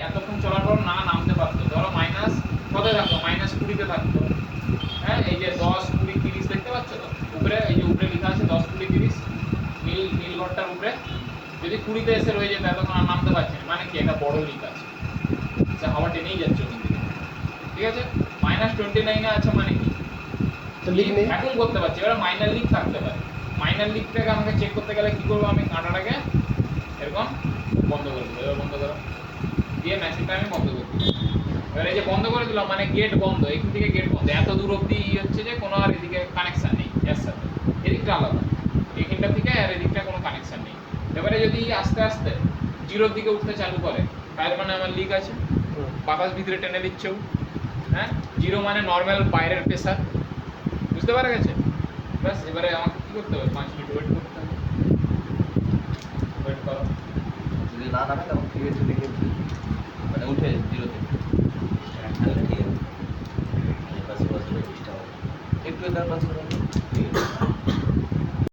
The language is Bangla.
এতক্ষণ চলার পর না নামতে পারতো, ধরো মাইনাস কত থাকতো, -20 থাকতো। হ্যাঁ, এই যে 10, 20, 30 দেখতে পাচ্ছ তো উপরে, এই যে উপরে লেখা আছে 10, 20, 30 নীল ঘরটার উপরে। যদি 20 এসে রয়ে যেত এতক্ষণ আর নামতে পারছে না, মানে কি একটা বড় লিক আছে, সে হাওয়া টেনেই যাচ্ছে ওখান থেকে। ঠিক আছে, -29 আছে মানে কি লিক এখন করতে পারছি। এবার মাইনার লিক থাকতে পারে, মাইনার লিকটাকে আমাকে চেক করতে গেলে কি করবো, আমি কাঁটাটাকে এরকম বন্ধ করে দেবো। এবার বন্ধ করো, দিয়ে মেশিনটা আমি বন্ধ করে দিই। এবার এই যে বন্ধ করে দিলাম মানে গেট বন্ধ, এখান থেকে গেট বন্ধ, এত দূর অব্দি হচ্ছে যে কোনো আর এদিকে কানেকশান নেই এর সাথে, এদিকটা আলাদা, এখানটা থেকে আর এদিকটা কোনো কানেকশান নেই। এবারে যদি আস্তে আস্তে জিরোর দিকে উঠতে চালু করে তার মানে আমার লিক আছে, বাতাস ভিতরে টেনে দিচ্ছেও। হ্যাঁ, জিরো মানে নর্মাল বাইরের প্রেসার, বুঝতে পারা গেছে? ব্যাস, এবারে আমাকে কী করতে হবে, 5 মিনিট ওয়েট করতে হবে। ওয়েট করো, যদি না নামে তখন ঠিক আছে, দেখে মানে উঠে জিরোতে তাহলে ঠিক আছে। একটু এদার পাস করুন, ঠিক আছে।